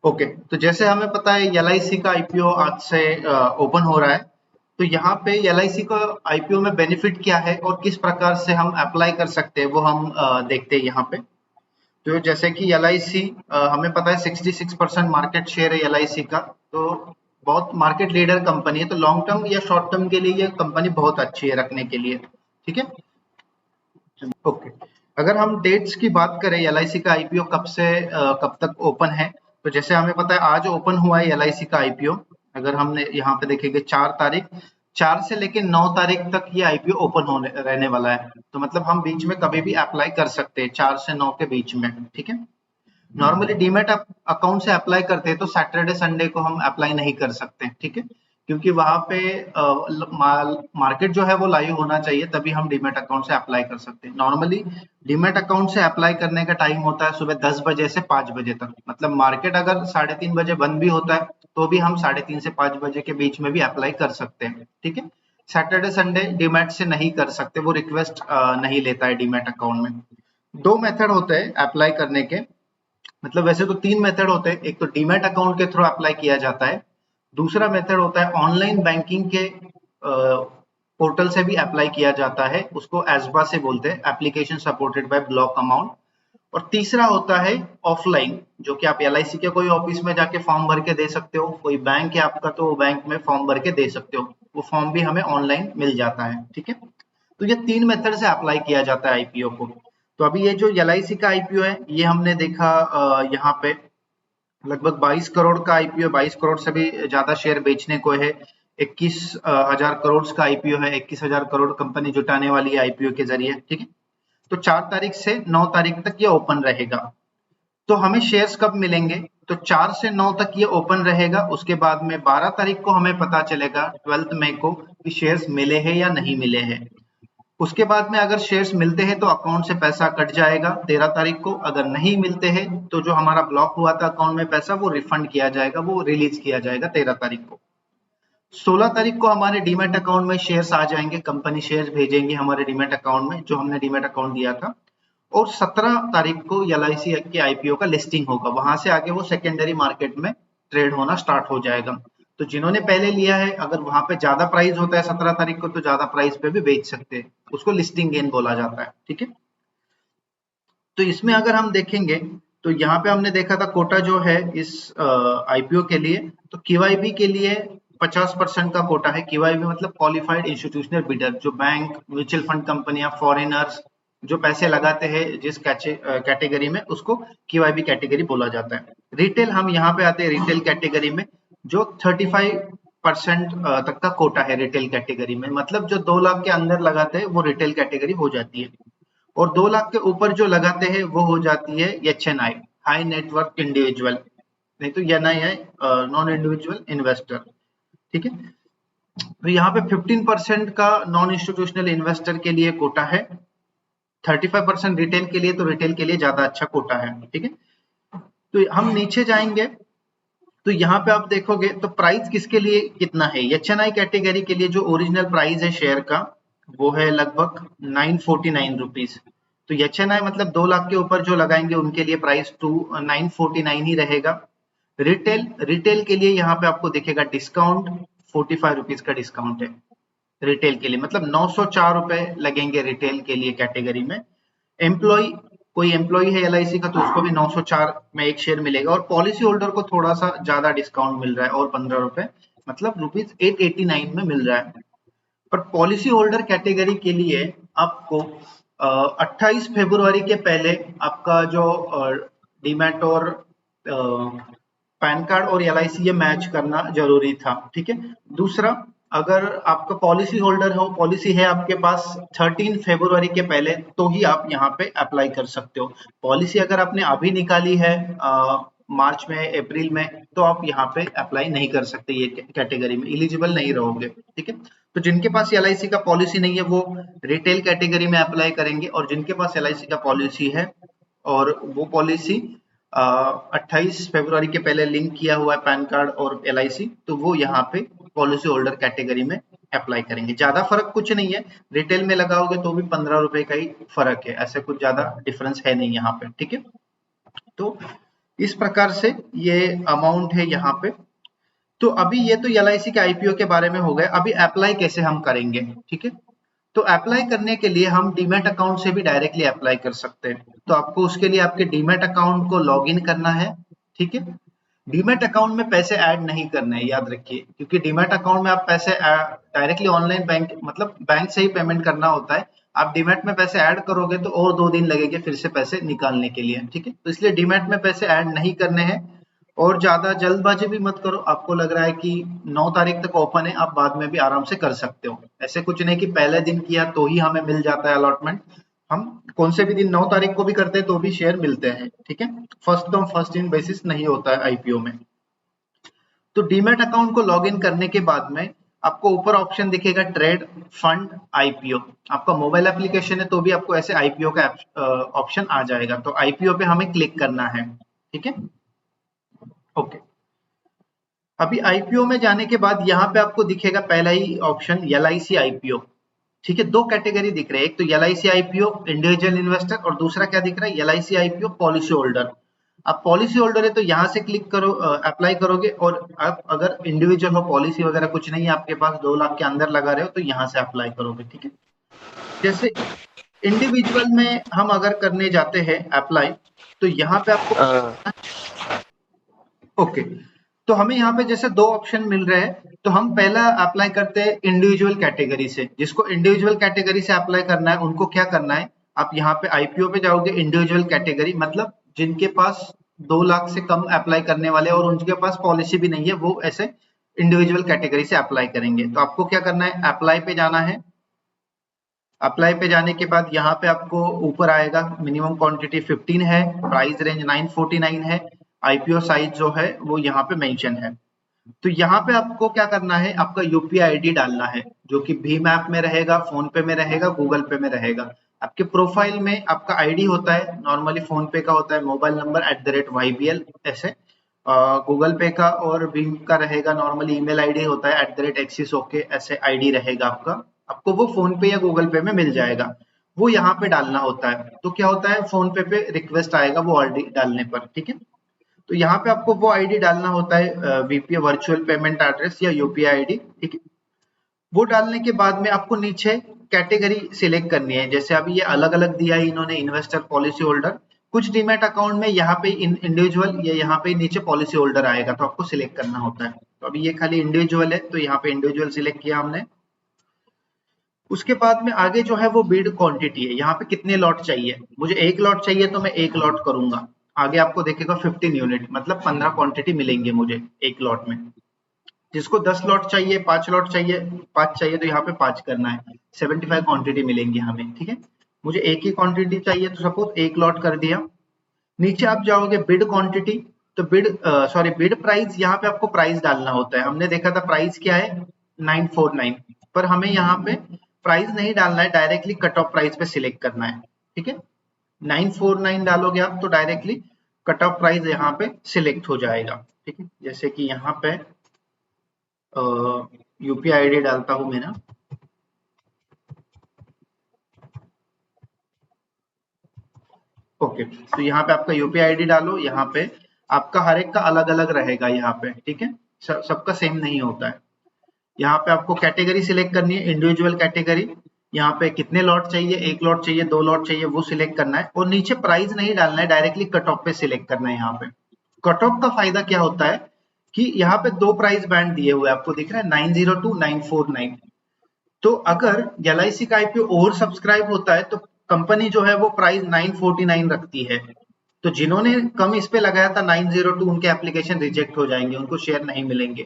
Okay, तो जैसे हमें पता है एलआईसी का आईपीओ आज से ओपन हो रहा है। तो यहाँ पे एलआईसी का आईपीओ में बेनिफिट क्या है और किस प्रकार से हम अप्लाई कर सकते हैं वो हम देखते हैं यहाँ पे। तो जैसे कि एलआईसी हमें पता है 66% मार्केट शेयर है एलआईसी का। तो बहुत मार्केट लीडर कंपनी है, तो लॉन्ग टर्म या शॉर्ट टर्म के लिए ये कंपनी बहुत अच्छी है रखने के लिए। ठीक है। ओके, अगर हम डेट्स की बात करें एलआईसी का आईपीओ कब से कब तक ओपन है, तो जैसे हमें पता है आज ओपन हुआ है एलआईसी का आईपीओ। अगर हमने यहाँ पे देखेंगे 4 तारीख, 4 से लेके 9 तारीख तक ये आईपीओ ओपन होने रहने वाला है। तो मतलब हम बीच में कभी भी अप्लाई कर सकते हैं 4 से 9 के बीच में। ठीक है। नॉर्मली डीमैट अकाउंट से अप्लाई करते हैं तो सैटरडे संडे को हम अप्लाई नहीं कर सकते। ठीक है, क्योंकि वहां पे मार्केट जो है वो लाइव होना चाहिए, तभी हम डीमैट अकाउंट से अप्लाई कर सकते हैं। नॉर्मली डीमैट अकाउंट से अप्लाई करने का टाइम होता है सुबह 10 बजे से 5 बजे तक। मतलब मार्केट अगर 3:30 बजे बंद भी होता है तो भी हम 3:30 से 5 बजे के बीच में भी अप्लाई कर सकते हैं। ठीक है, सैटरडे संडे डीमैट से नहीं कर सकते, वो रिक्वेस्ट नहीं लेता है डीमैट अकाउंट में। दो मेथड होते हैं अप्लाई करने के। मतलब वैसे तो 3 मेथड होते हैं। एक तो डीमैट अकाउंट के थ्रू अप्लाई किया जाता है, दूसरा मेथड होता है ऑनलाइन बैंकिंग के पोर्टल से भी अप्लाई किया जाता है, उसको एसबा से बोलते हैं, application supported by block amount. और तीसरा होता है ऑफलाइन, जो कि आप एलआईसी के कोई ऑफिस में जाके फॉर्म भर के दे सकते हो, कोई बैंक है आपका तो वो बैंक में फॉर्म भर के दे सकते हो, वो फॉर्म भी हमें ऑनलाइन मिल जाता है। ठीक है, तो ये 3 मेथड से अप्लाई किया जाता है आईपीओ को। तो अभी ये जो एलआईसी का आईपीओ है ये हमने देखा यहाँ पे लगभग 22 करोड़ का आईपीओ, 22 करोड़ से भी ज्यादा शेयर बेचने को है। 21,000 करोड़ का आईपीओ है, 21,000 करोड़ कंपनी जुटाने वाली है आईपीओ के जरिए। ठीक है, तो 4 तारीख से 9 तारीख तक ये ओपन रहेगा। तो हमें शेयर्स कब मिलेंगे, तो 4 से 9 तक ये ओपन रहेगा। उसके बाद में 12 तारीख को हमें पता चलेगा 12 मई को कि शेयर्स मिले हैं या नहीं मिले हैं। उसके बाद में अगर शेयर्स मिलते हैं तो अकाउंट से पैसा कट जाएगा 13 तारीख को। अगर नहीं मिलते हैं तो जो हमारा ब्लॉक हुआ था अकाउंट में पैसा वो रिफंड किया जाएगा, वो रिलीज किया जाएगा 13 तारीख को। 16 तारीख को हमारे डीमैट अकाउंट में शेयर्स आ जाएंगे, कंपनी शेयर्स भेजेंगे हमारे डीमैट अकाउंट में जो हमने डीमैट अकाउंट दिया था। और 17 तारीख को एलआईसी के आईपीओ का लिस्टिंग होगा, वहां से आगे वो सेकेंडरी मार्केट में ट्रेड होना स्टार्ट हो जाएगा। तो जिन्होंने पहले लिया है अगर वहां पे ज्यादा प्राइस होता है 17 तारीख को तो ज्यादा प्राइस पे भी बेच सकते हैं, उसको लिस्टिंग गेन बोला जाता है। ठीक है, तो इसमें अगर हम देखेंगे तो यहाँ पे हमने देखा था कोटा जो है इस आईपीओ के लिए, तो क्यूआईबी के लिए 50% का कोटा है। क्यूआईबी मतलब क्वालिफाइड इंस्टीट्यूशनल बिडर, जो बैंक, म्यूचुअल फंड कंपनियां, फॉरेनर्स जो पैसे लगाते हैं जिस कैटेगरी में, उसको क्यूआईबी कैटेगरी बोला जाता है। रिटेल, हम यहाँ पे आते हैं रिटेल कैटेगरी में, जो 35% तक का कोटा है रिटेल कैटेगरी में। मतलब जो 2 लाख के अंदर लगाते हैं वो रिटेल कैटेगरी हो जाती है, और 2 लाख के ऊपर जो लगाते हैं वो हो जाती है एचएनआई, हाई नेटवर्क इंडिविजुअल, नहीं तो एनआईआई, नॉन इंडिविजुअल इन्वेस्टर। ठीक है, तो यहाँ पे 15% का नॉन इंस्टीट्यूशनल इन्वेस्टर के लिए कोटा है, 35% रिटेल के लिए, तो रिटेल के लिए ज्यादा अच्छा कोटा है। ठीक है, तो हम नीचे जाएंगे तो यहाँ पे आप देखोगे तो प्राइस किसके लिए कितना है। एचएनआई कैटेगरी के लिए जो ओरिजिनल प्राइस है शेयर का वो है लगभग 949 रुपीज। तो एचएनआई मतलब 2 लाख के ऊपर जो लगाएंगे उनके लिए प्राइस 949 ही रहेगा। रिटेल, रिटेल के लिए यहाँ पे आपको दिखेगा डिस्काउंट 45 रुपीज का डिस्काउंट है रिटेल के लिए, मतलब 904 रुपए लगेंगे रिटेल के लिए कैटेगरी में। एम्प्लॉय, कोई एम्प्लॉय है एलआईसी का तो उसको भी 904 में एक शेयर मिलेगा, और पॉलिसी होल्डर को थोड़ा सा ज्यादा डिस्काउंट मिल रहा है और 15 रुपए, मतलब रुपीज 889 में मिल रहा है। पर पॉलिसी होल्डर कैटेगरी के लिए आपको 28 फरवरी के पहले आपका जो डीमैट और पैन कार्ड और एलआईसी ये मैच करना जरूरी था। ठीक है, दूसरा, अगर आपका पॉलिसी होल्डर हो, पॉलिसी है आपके पास 13 फरवरी के पहले, तो ही आप यहाँ पे अप्लाई कर सकते हो। पॉलिसी अगर आपने अभी निकाली है मार्च में, अप्रैल में, तो आप यहाँ पे अप्लाई नहीं कर सकते, ये कैटेगरी में एलिजिबल नहीं रहोगे। ठीक है, तो जिनके पास एलआईसी का पॉलिसी नहीं है वो रिटेल कैटेगरी में अप्लाई करेंगे, और जिनके पास एलआईसी का पॉलिसी है और वो पॉलिसी 28 फरवरी के पहले लिंक किया हुआ है पैन कार्ड और एलआईसी, तो वो यहाँ पे पॉलिसी होल्डर कैटेगरी में अप्लाई करेंगे। ज्यादा फर्क कुछ नहीं है, रिटेल में लगाओगे तो भी 15 रुपए का ही फर्क है, ऐसे कुछ ज्यादा डिफरेंस है नहीं यहाँ पे। ठीक है, तो इस प्रकार से ये अमाउंट है यहाँ पे। तो अभी ये तो LIC के IPO के बारे में हो गए। अभी अप्लाई कैसे हम करेंगे, ठीक है। तो अप्लाई करने के लिए हम डीमैट अकाउंट से भी डायरेक्टली अप्लाई कर सकते हैं। तो आपको उसके लिए आपके डीमैट अकाउंट को लॉगिन करना है, ठीक है। डीमैट अकाउंट में पैसे ऐड नहीं करने हैं, याद रखिए, क्योंकि डीमैट अकाउंट में आप पैसे डायरेक्टली ऑनलाइन बैंक मतलब बैंक से ही पेमेंट करना होता है। आप डीमैट में पैसे ऐड करोगे तो और 2 दिन लगेंगे फिर से पैसे निकालने के लिए, ठीक है। तो इसलिए डीमैट में पैसे ऐड नहीं करने हैं। और ज्यादा जल्दबाजी भी मत करो। आपको लग रहा है कि 9 तारीख तक ओपन है, आप बाद में भी आराम से कर सकते हो। ऐसे कुछ नहीं कि पहले दिन किया तो ही हमें मिल जाता है अलॉटमेंट। हम कौन से भी दिन 9 तारीख को भी करते हैं तो भी शेयर मिलते हैं, ठीक है। First come first in basis नहीं होता है आईपीओ में। तो डीमैट अकाउंट को लॉगिन करने के बाद में आपको ऊपर ऑप्शन दिखेगा ट्रेड फंड आईपीओ। आपका मोबाइल एप्लीकेशन है तो भी आपको ऐसे आईपीओ का ऑप्शन आ जाएगा। तो आईपीओ पे हमें क्लिक करना है, ठीक है। ओके, अभी आईपीओ में जाने के बाद यहाँ पे आपको दिखेगा पहला ही ऑप्शन LIC आईपीओ, ठीक है। 2 कैटेगरी दिख रहे हैं, एक तो LIC आईपीओ इंडिविजुअल इन्वेस्टर और दूसरा क्या दिख रहा है LIC आईपीओ पॉलिसी होल्डर। आप पॉलिसी होल्डर है तो यहाँ से क्लिक करो, अप्लाई करोगे। और आप अगर इंडिविजुअल हो, पॉलिसी वगैरह कुछ नहीं है आपके पास, 2 लाख के अंदर लगा रहे हो तो यहाँ से अप्लाई करोगे, ठीक है। जैसे इंडिविजुअल में हम अगर करने जाते हैं अप्लाई, तो यहाँ पे आपको ओके, तो हमें यहाँ पे जैसे 2 ऑप्शन मिल रहे हैं। तो हम पहला अप्लाई करते हैं इंडिविजुअल कैटेगरी से। जिसको इंडिविजुअल कैटेगरी से अप्लाई करना है उनको क्या करना है, आप यहाँ पे आईपीओ पे जाओगे, इंडिविजुअल कैटेगरी मतलब जिनके पास 2 लाख से कम अप्लाई करने वाले और उनके पास पॉलिसी भी नहीं है, वो ऐसे इंडिविजुअल कैटेगरी से अप्लाई करेंगे। तो आपको क्या करना है, अप्लाई पे जाना है। अप्लाई पे जाने के बाद यहाँ पे आपको ऊपर आएगा मिनिमम क्वांटिटी 15 है, प्राइस रेंज 949 है, आईपीओ साइज जो है वो यहाँ पे मेंशन है। तो यहाँ पे आपको क्या करना है, आपका यूपीआई आईडी डालना है, जो कि भीम ऐप में रहेगा, फोन पे में रहेगा, गूगल पे में रहेगा। आपके प्रोफाइल में आपका आईडी होता है, नॉर्मली फोन पे का होता है मोबाइल नंबर @YBL ऐसे, गूगल पे का और भीम का रहेगा नॉर्मली ईमेल आईडी होता है @axis ओके ऐसे आईडी रहेगा आपका। आपको वो फोन पे या गूगल पे में मिल जाएगा, वो यहाँ पे डालना होता है। तो क्या होता है, फोन पे रिक्वेस्ट आएगा वो आईडी डालने पर, ठीक है। तो यहाँ पे आपको वो आईडी डालना होता है, वीपीए वर्चुअल पेमेंट एड्रेस या यूपीआई आईडी, ठीक है। वो डालने के बाद में आपको नीचे कैटेगरी सिलेक्ट करनी है। जैसे अभी ये अलग अलग दिया है इन्होंने, इन्वेस्टर पॉलिसी होल्डर। कुछ डीमैट अकाउंट में यहाँ पे इंडिविजुअल या यहाँ पे नीचे पॉलिसी होल्डर आएगा, तो आपको सिलेक्ट करना होता है। तो अभी ये खाली इंडिविजुअल है तो यहाँ पे इंडिविजुअल सिलेक्ट किया हमने। उसके बाद में आगे जो है वो बिड क्वांटिटी है, यहाँ पे कितने लॉट चाहिए। मुझे 1 लॉट चाहिए तो मैं 1 लॉट करूंगा। आगे आपको देखेगा 15 यूनिट मतलब 15 क्वांटिटी मिलेंगे मुझे 1 लॉट में। जिसको 10 लॉट चाहिए, 5 लॉट चाहिए, 5 चाहिए तो यहाँ पे 5 करना है, 75 क्वांटिटी मिलेंगी हमें, ठीक है। मुझे एक ही क्वांटिटी चाहिए तो सपोज 1 लॉट कर दिया। नीचे आप जाओगे बिड क्वांटिटी, तो बिड प्राइस, यहाँ पे आपको प्राइस डालना होता है। हमने देखा था प्राइस क्या है 949, पर हमें यहाँ पे प्राइस नहीं डालना है, डायरेक्टली कट ऑफ प्राइस पे सिलेक्ट करना है, ठीक है। 949 डालोगे आप तो डायरेक्टली कट ऑफ प्राइस यहाँ पे सिलेक्ट हो जाएगा, ठीक है। जैसे कि यहाँ पे यूपीआई आईडी डालता हूं मेरा, ओके। तो यहाँ पे आपका यूपीआई आईडी डालो, यहाँ पे आपका हर एक का अलग अलग रहेगा यहाँ पे, ठीक है। सबका सेम नहीं होता है। यहाँ पे आपको कैटेगरी सिलेक्ट करनी है, इंडिविजुअल कैटेगरी। यहाँ पे कितने लॉट चाहिए, 1 लॉट चाहिए, 2 लॉट चाहिए, वो सिलेक्ट करना है। और नीचे प्राइस नहीं डालना है, डायरेक्टली कट ऑफ पे सिलेक्ट करना है। यहाँ पे कट ऑफ का फायदा क्या होता है कि यहाँ पे 2 प्राइस बैंड दिए हुए आपको दिख रहा है, 902 949। तो अगर LIC का आईपीओ ओवर सब्सक्राइब होता है तो कंपनी जो है वो प्राइस 949 रखती है। तो जिन्होंने कम इस पे लगाया था 902, उनके एप्लीकेशन रिजेक्ट हो जाएंगे, उनको शेयर नहीं मिलेंगे।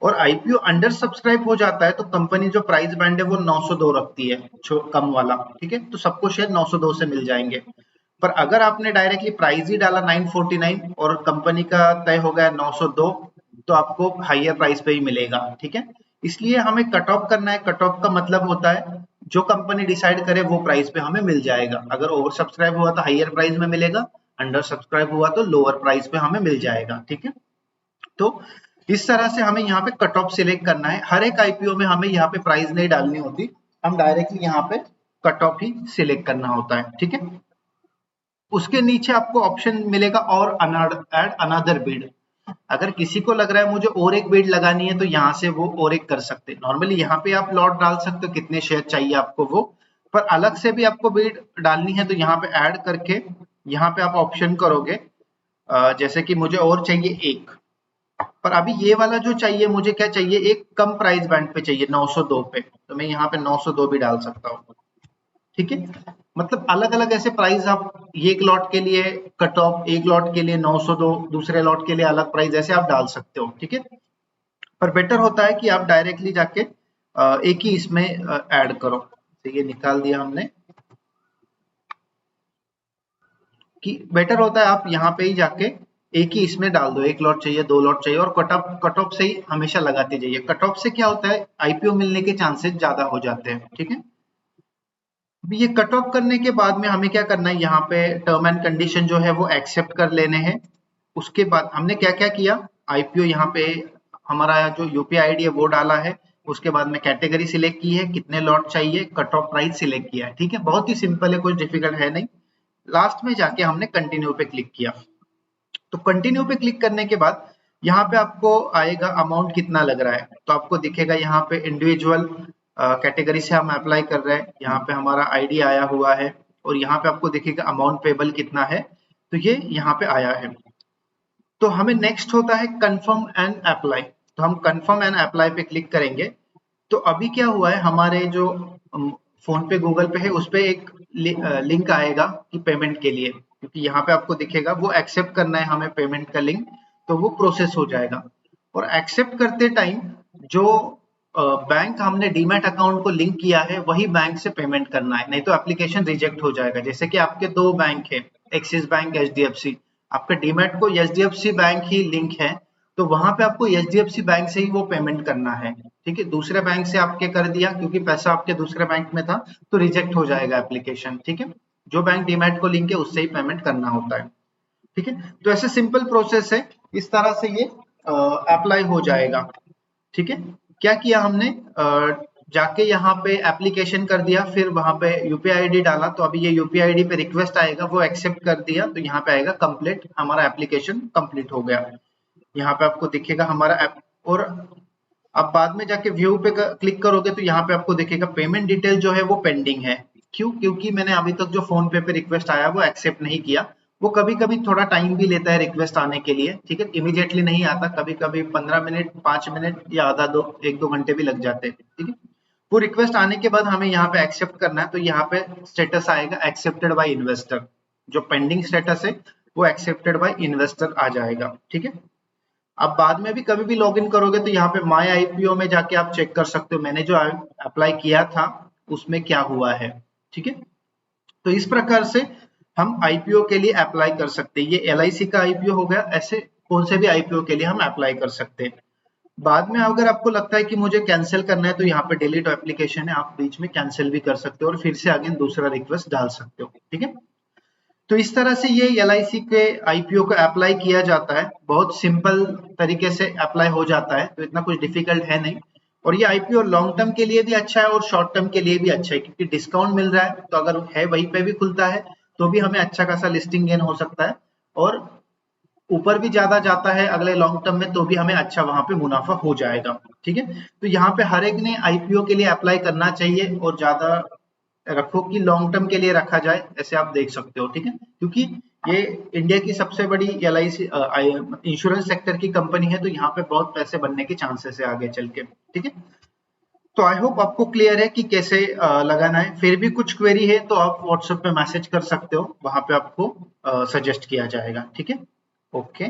और आईपीओ अंडर सब्सक्राइब हो जाता है तो कंपनी जो प्राइस बैंड है वो 902 रखती है, कम वाला, ठीक है। तो सबको शेयर 902 से मिल जाएंगे। पर अगर आपने डायरेक्टली प्राइस ही डाला 949 और कंपनी का तय हो गया 902, तो आपको हाईयर प्राइस पे ही मिलेगा, ठीक है। इसलिए हमें कट ऑफ करना है। कट ऑफ का मतलब होता है जो कंपनी डिसाइड करे वो प्राइस पे हमें मिल जाएगा। अगर ओवर सब्सक्राइब हुआ तो हाईयर प्राइस में मिलेगा, अंडर सब्सक्राइब हुआ तो लोअर प्राइस पे हमें मिल जाएगा, ठीक है। तो इस तरह से हमें यहाँ पे कट ऑफ सिलेक्ट करना है। हर एक आईपीओ में हमें यहाँ पे प्राइस नहीं डालनी होती, हम डायरेक्टली यहाँ पे कट ऑफ ही सिलेक्ट करना होता है, ठीक है। उसके नीचे आपको ऑप्शन मिलेगा और ऐड अनदर बिड। अगर किसी को लग रहा है मुझे और एक बिड लगानी है तो यहाँ से वो और एक कर सकते हैं। नॉर्मली यहाँ पे आप लॉट डाल सकते हो कितने शेयर चाहिए आपको वो, पर अलग से भी आपको बिड डालनी है तो यहाँ पे ऐड करके यहाँ पे आप ऑप्शन करोगे जैसे कि मुझे और चाहिए एक, पर अभी ये वाला जो चाहिए मुझे क्या चाहिए, एक कम प्राइस बैंड पे चाहिए 902 पे, तो मैं यहाँ पे 902 भी डाल सकता हूँ। ठीक है, मतलब अलग अलग ऐसे प्राइस आप एक लॉट के लिए कट ऑफ, एक लॉट के लिए 902, दूसरे लॉट के लिए अलग प्राइस, ऐसे आप डाल सकते हो। ठीक है, पर बेटर होता है कि आप डायरेक्टली जाके एक ही इसमें ऐड करो। तो ये निकाल दिया हमने कि बेटर होता है आप यहाँ पे ही जाके एक ही इसमें डाल दो, एक लॉट चाहिए, दो लॉट चाहिए, और कट ऑफ से ही हमेशा लगाते जाइए। कट ऑफ से क्या होता है, आईपीओ मिलने के चांसेस ज्यादा हो जाते हैं। ठीक है, अब ये कट ऑफ करने के बाद में हमें क्या करना है, यहाँ पे टर्म एंड कंडीशन जो है वो एक्सेप्ट कर लेने हैं। उसके बाद हमने क्या क्या किया, आईपीओ यहाँ पे हमारा जो यूपीआई आईडी है वो डाला है, उसके बाद में कैटेगरी सिलेक्ट की है, कितने लॉट चाहिए, कट ऑफ प्राइस सिलेक्ट किया है। ठीक है, बहुत ही सिंपल है, कुछ डिफिकल्ट है नहीं। लास्ट में जाके हमने कंटिन्यू पे क्लिक किया। तो कंटिन्यू पे क्लिक करने के बाद यहाँ पे आपको आएगा अमाउंट कितना लग रहा है, तो आपको दिखेगा यहाँ पे इंडिविजुअल कैटेगरी से हम अप्लाई कर रहे हैं, यहाँ पे हमारा आईडी आया हुआ है, और यहाँ पे आपको दिखेगा अमाउंट पेबल कितना है, तो ये यहाँ पे आया है। तो हमें नेक्स्ट होता है कंफर्म एंड अप्लाई, तो हम कंफर्म एंड अप्लाई पे क्लिक करेंगे। तो अभी क्या हुआ है, हमारे जो फोन पे गूगल पे है उस पे एक लिंक आएगा कि पेमेंट के लिए, क्योंकि यहाँ पे आपको दिखेगा वो एक्सेप्ट करना है हमें पेमेंट का लिंक, तो वो प्रोसेस हो जाएगा। और एक्सेप्ट करते टाइम जो बैंक हमने डीमैट अकाउंट को लिंक किया है वही बैंक से पेमेंट करना है, नहीं तो एप्लीकेशन रिजेक्ट हो जाएगा। जैसे कि आपके दो बैंक है, एक्सिस बैंक, एचडीएफसी, आपका डीमैट को एचडीएफसी बैंक ही लिंक है, तो वहां पे आपको एचडीएफसी बैंक से ही वो पेमेंट करना है। ठीक है, दूसरे बैंक से आपके कर दिया क्योंकि पैसा आपके दूसरे बैंक में था तो रिजेक्ट हो जाएगा एप्लीकेशन। ठीक है, जो बैंक डीमैट को लिंक है उससे ही पेमेंट करना होता है। ठीक है, तो ऐसे सिंपल प्रोसेस है, इस तरह से ये अप्लाई हो जाएगा। ठीक है, क्या किया हमने, जाके यहाँ पे एप्लीकेशन कर दिया, फिर वहां पे यूपीआई आईडी डाला, तो अभी ये यूपीआई आईडी पे रिक्वेस्ट आएगा, वो एक्सेप्ट कर दिया, तो यहाँ पे आएगा कंप्लीट, हमारा एप्लीकेशन कंप्लीट हो गया। यहाँ पे आपको दिखेगा हमारा ऐप, और अब बाद में जाके व्यू पे क्लिक करोगे तो यहाँ पे आपको दिखेगा पेमेंट डिटेल जो है वो पेंडिंग है। क्यों, क्योंकि मैंने अभी तक जो फोन पे रिक्वेस्ट आया वो एक्सेप्ट नहीं किया। वो कभी कभी थोड़ा टाइम भी लेता है रिक्वेस्ट आने के लिए। ठीक है, इमीडिएटली नहीं आता, कभी कभी 15 मिनट, 5 मिनट या आधा दो 1-2 घंटे भी लग जाते हैं। ठीक है, वो रिक्वेस्ट आने के बाद हमें यहाँ पे एक्सेप्ट करना है, तो यहाँ पे स्टेटस आएगा एक्सेप्टेड बाय इन्वेस्टर, जो पेंडिंग स्टेटस है वो एक्सेप्टेड बाय इन्वेस्टर आ जाएगा। ठीक है, अब बाद में भी कभी भी लॉगिन करोगे तो यहाँ पे माय आईपीओ में जाके आप चेक कर सकते हो मैंने जो अप्लाई किया था उसमें क्या हुआ है। ठीक है, तो इस प्रकार से हम आईपीओ के लिए अप्लाई कर सकते हैं। ये एलआईसी का आईपीओ हो गया, ऐसे कौन से भी आईपीओ के लिए हम अप्लाई कर सकते हैं। बाद में अगर आपको लगता है कि मुझे कैंसिल करना है तो यहाँ पे डिलीट एप्लीकेशन है, आप बीच में कैंसिल भी कर सकते हो और फिर से अगेन दूसरा रिक्वेस्ट डाल सकते हो। ठीक है, तो इस तरह से ये एलआईसी के आईपीओ को अप्लाई किया जाता है, बहुत सिंपल तरीके से अप्लाई हो जाता है, तो इतना कुछ डिफिकल्ट है नहीं। और ये आईपीओ लॉन्ग टर्म के लिए भी अच्छा है और शॉर्ट टर्म के लिए भी अच्छा है, क्योंकि डिस्काउंट मिल रहा है, तो अगर है वहीं पे भी खुलता है तो भी हमें अच्छा खासा लिस्टिंग गेन हो सकता है, और ऊपर भी ज्यादा जाता है अगले लॉन्ग टर्म में तो भी हमें अच्छा वहां पे मुनाफा हो जाएगा। ठीक है, तो यहाँ पे हर एक ने आईपीओ के लिए अप्लाई करना चाहिए, और ज्यादा रखो कि लॉन्ग टर्म के लिए रखा जाए, ऐसे आप देख सकते हो। ठीक है, क्योंकि ये इंडिया की सबसे बड़ी एलआईसी इंश्योरेंस सेक्टर की कंपनी है, तो यहाँ पे बहुत पैसे बनने के चांसेस है आगे चल के। ठीक है, तो आई होप आपको क्लियर है कि कैसे लगाना है। फिर भी कुछ क्वेरी है तो आप व्हाट्सएप पे मैसेज कर सकते हो, वहां पे आपको सजेस्ट किया जाएगा। ठीक है, ओके।